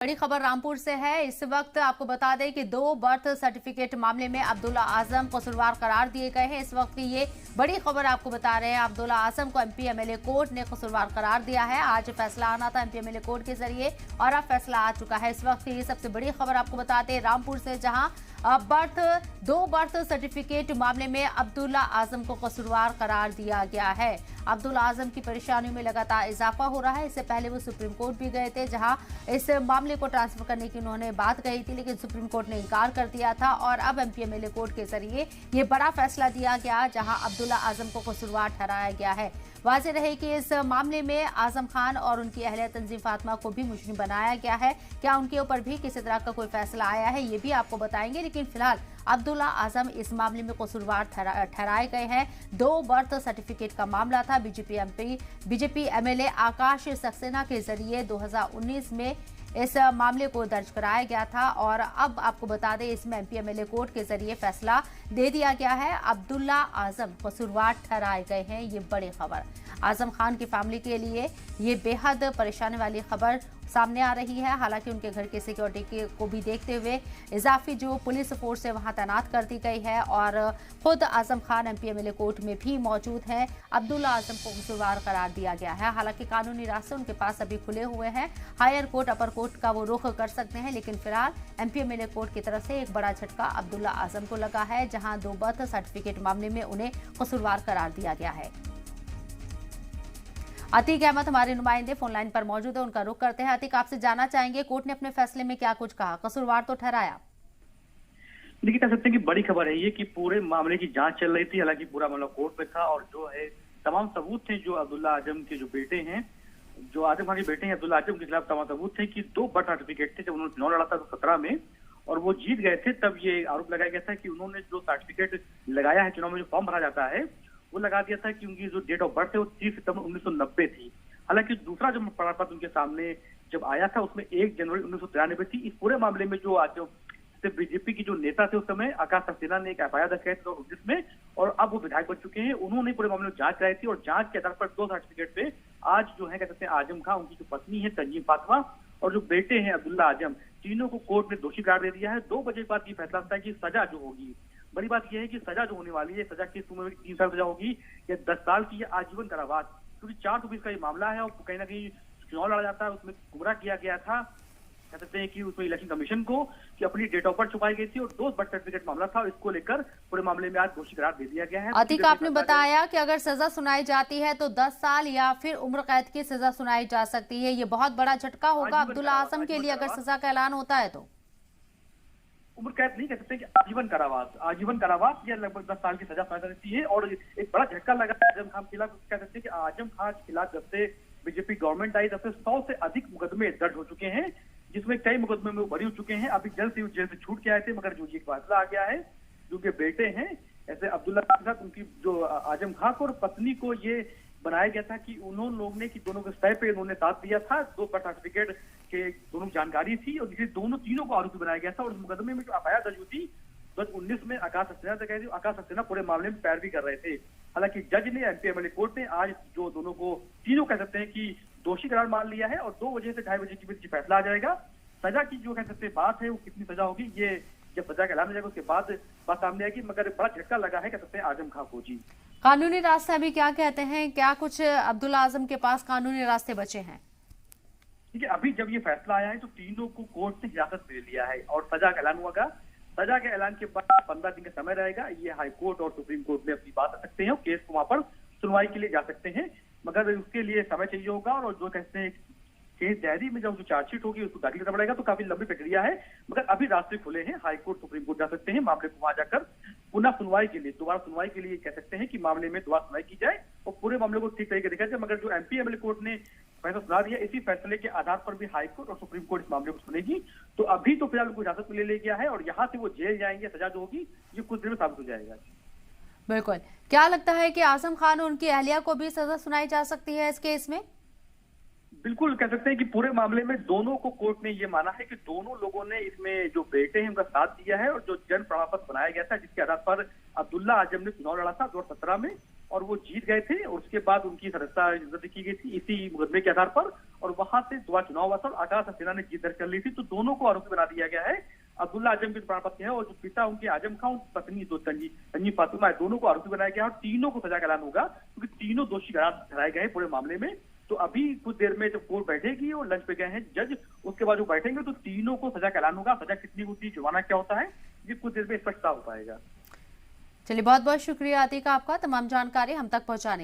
बड़ी खबर रामपुर से है। इस वक्त आपको बता दें कि 2 बर्थ सर्टिफिकेट मामले में अब्दुल्ला आजम कसूरवार करार दिए गए हैं। इस वक्त की ये बड़ी खबर आपको बता रहे हैं। अब्दुल्ला आजम को एमपी एमएलए कोर्ट ने कसूरवार करार दिया है। आज फैसला आना था एमपी एमएलए कोर्ट के जरिए और अब फैसला आ चुका है। इस वक्त की ये सबसे बड़ी खबर आपको बताते हैं रामपुर से, जहां 2 बर्थ सर्टिफिकेट मामले में अब्दुल्ला आजम को कसूरवार करार दिया गया है। अब्दुल्ला आजम की परेशानियों में लगातार इजाफा हो रहा है। इससे पहले वो सुप्रीम कोर्ट भी गए थे, जहां इस मामले को ट्रांसफर करने की उन्होंने बात कही थी, लेकिन सुप्रीम कोर्ट ने इनकार कर दिया था। और अब एमपी एमएलए कोर्ट के जरिए ये बड़ा फैसला दिया गया, जहां अब्दुल्ला आजम को कसूरवार ठहराया गया है। वाज़ेह रहे कि इस मामले में आजम खान और उनकी अहलिया तंजीम फातिमा को भी मुजरिम बनाया गया है। क्या उनके ऊपर भी किसी तरह का कोई फैसला आया है, ये भी आपको बताएंगे। लेकिन फिलहाल अब्दुल्ला आजम इस मामले में कसूरवार ठहराए गए हैं। 2 बर्थ सर्टिफिकेट का मामला था। बीजेपी एमएलए आकाश सक्सेना के जरिए 2019 में इस मामले को दर्ज कराया गया था और अब आपको बता दें इसमें एमपी एमएलए कोर्ट के जरिए फैसला दे दिया गया है। अब्दुल्ला आजम कसूरवार ठहराए गए हैं। ये बड़ी खबर आजम खान की फैमिली के लिए ये बेहद परेशानी वाली खबर सामने आ रही है। हालांकि उनके घर की सिक्योरिटी को भी देखते हुए इजाफी जो पुलिस फोर्स है वहां तैनात कर दी गई है और खुद Azam Khan MP MLA court में भी मौजूद हैं। अब्दुल्ला आजम को कसूरवार करार दिया गया है। हालांकि कानूनी रास्ते उनके पास अभी खुले हुए हैं। हायर कोर्ट, अपर कोर्ट का वो रुख कर सकते हैं, लेकिन फिलहाल एमपी एमएलए कोर्ट की तरफ से एक बड़ा झटका अब्दुल्ला आजम को लगा है, जहां 2 बर्थ सर्टिफिकेट मामले में उन्हें कसूरवार करार दिया गया है। अतीक अहमद हमारे नुमाइंदे फोनलाइन पर मौजूद है, उनका रुख करते हैं। अतीक, आपसे जानना चाहेंगे कोर्ट ने अपने फैसले में क्या कुछ कहा, कसूरवार तो ठहराया? देखिए, कह सकते हैं कि बड़ी खबर है ये कि पूरे मामले की जांच चल रही थी। हालांकि पूरा मामला कोर्ट में था और जो है तमाम सबूत थे जो अब्दुल्ला आजम के जो बेटे हैं, जो आजम खान के बेटे हैं अब्दुल्ला आजम के खिलाफ तमाम सबूत थे कि 2 बर्थ सर्टिफिकेट थे। जब उन्होंने चुनाव लड़ा था 2017 में और वो जीत गए थे, तब ये आरोप लगाया गया था कि उन्होंने जो सर्टिफिकेट लगाया है चुनाव में, जो फॉर्म भरा जाता है, वो लगा दिया था कि उनकी जो डेट ऑफ बर्थ है वो 30 सितंबर 1990 थी। हालांकि दूसरा जो प्रमाण पत्र उनके सामने जब आया था उसमें 1 जनवरी 1993 थी। इस पूरे मामले में जो आज बीजेपी की जो नेता थे उस समय आकाश सक्सेना ने एक एफआईआर दर्ज कराई 2019 में और अब वो विधायक बन चुके हैं। उन्होंने पूरे मामले में जांच कराई थी और जांच के आधार पर 2 सर्टिफिकेट पे आज जो है कह सकते हैं आजम खान, उनकी जो पत्नी है तंजीम फातिमा और जो बेटे हैं अब्दुल्ला आजम, तीनों को कोर्ट ने दोषी करार दे दिया है। 2 बजे के बाद ये फैसला होता है कि सजा जो होगी, बड़ी बात यह है कि सजा जो होने वाली है, सजा किस उम्र में 3 साल सजा होगी या 10 साल की या आजीवन कारावास, क्योंकि 420 का ये मामला है और कहीं ना कहीं चुनाव लड़ा जाता है, उसमें गुमराह किया गया था। कह सकते हैं कि उसमें इलेक्शन कमीशन को कि अपनी डेट ऑफ बर्थ छुपाई गई थी और 2 बर्थ सर्टिफिकेट मामला था और इसको लेकर पूरे मामले में आज दोषी करार दे दिया गया है। अतीक, आपने बताया कि अगर सजा सुनाई जाती है तो 10 साल या फिर उम्र कैद की सजा सुनाई जा सकती है। ये बहुत बड़ा झटका होगा अब्दुल्ला आजम के लिए अगर सजा का ऐलान होता है तो। उम्र कैद नहीं कह सकते कि आजीवन कारावास या लगभग 10 साल की सजा सुनाई जाती है। और एक बड़ा झटका लगा आजम खान के खिलाफ। कह सकते हैं कि आजम खान के खिलाफ जब से बीजेपी गवर्नमेंट आई तब से 100 से अधिक मुकदमे दर्ज हो चुके हैं, जिसमें कई मुकदमे में वो बरी हो चुके हैं। अभी जल्द से जेल से छूट के आए थे, मगर जो ये फैसला आ गया है, जो के बेटे हैं ऐसे अब्दुल्ला के साथ उनकी जो आजम खान को और पत्नी को ये बनाया गया था कि उन्होंने लोग ने कि दोनों के सतह पे उन्होंने साथ दिया था। 2 बर्थ सर्टिफिकेट के दोनों जानकारी थी और जिसे तीनों को आरोपी बनाया गया था। और उस मुकदमे में जो एफआईआर दर्ज हुई थी 2019 में आकाश सक्सेना तक आई थी, आकाश सक्सेना पूरे मामले में पैरवी कर रहे थे। हालांकि जज ने, एमपी एमएलए कोर्ट ने आज जो दोनों को, तीनों कह सकते हैं कि दोषी करार मान लिया है और 2 बजे से 2:30 बजे के बीच फैसला आ जाएगा। सजा की जो कह सकते हैं बात है वो कितनी सजा होगी, ये जब सजा का ऐलान हो जाएगा उसके बाद बात सामने आएगी। मगर बड़ा झटका लगा है कह सकते हैं आजम खान को। जी, कानूनी रास्ते अभी क्या कहते हैं, क्या कुछ अब्दुल्ला आजम के पास कानूनी रास्ते बचे हैं? ठीक है, अभी जब ये फैसला आया है तो तीनों को कोर्ट ने हिरासत में ले लिया है और सजा का ऐलान हुआ। सजा के ऐलान के बाद 15 दिन का समय रहेगा। ये हाई कोर्ट और सुप्रीम कोर्ट में अपनी बात रख सकते हैं और केस को वहां पर सुनवाई के लिए जा सकते हैं, मगर उसके लिए समय चाहिए होगा। और जो कहते हैं केस डायरी में जब जो चार्जशीट होगी उसको दाखिल करना पड़ेगा, तो काफी लंबी प्रक्रिया है। मगर अभी रास्ते खुले हैं, हाई कोर्ट सुप्रीम कोर्ट जा सकते हैं, मामले को वहां जाकर पुनः सुनवाई के लिए, दोबारा सुनवाई के लिए कह सकते हैं कि मामले में दोबारा सुनवाई की जाए और पूरे मामले को ठीक तरीके देखा जाए। मगर जो एमपी एमएलए कोर्ट ने फैसला सुना दिया, इसी फैसले के आधार पर भी हाई कोर्ट और सुप्रीम कोर्ट इस मामले को सुनेगी। तो अभी तो फिलहाल उनको इजाजत में ले लिया गया है और यहाँ से वो जेल जाएंगे, सजा जो होगी ये कुछ देर में साबित हो जाएगा। बिल्कुल, क्या लगता है कि आजम खान और उनकी अहलिया को भी सजा सुनाई जा सकती है इस केस में? बिल्कुल, कह सकते हैं कि पूरे मामले में दोनों को कोर्ट ने ये माना है कि दोनों लोगों ने इसमें जो बेटे हैं उनका साथ दिया है और जो जन प्रमाण पत्र बनाया गया था जिसके आधार पर अब्दुल्ला आजम ने चुनाव लड़ा था 2017 में, और वो जीत गए थे। और उसके बाद उनकी सदस्यता रद्द की गई थी इसी मुकदमे के आधार पर, और वहां से दोबारा चुनाव हुआ था और आकाश हसीना ने जीत दर्ज कर ली थी। तो दोनों को आरोपी बना दिया गया है। अब्दुल्ला आजम के प्राण पत्नी है और जो पिता उनके आजम खां, उनकी पत्नी दो तंजीम फातिमा है, दोनों को आरोपी बनाया गया है और तीनों को सजा का ऐलान होगा, क्योंकि तीनों दोषी करार ठहराए गए हैं पूरे मामले में। तो अभी कुछ देर में जब कोर्ट बैठेगी और लंच पे गए हैं जज, उसके बाद जो बैठेंगे तो तीनों को सजा का ऐलान होगा। सजा कितनी होती है, जुर्माना क्या होता है, ये कुछ देर में स्पष्टता हो पाएगा। चलिए, बहुत बहुत शुक्रिया अतीक आपका तमाम जानकारी हम तक पहुंचाने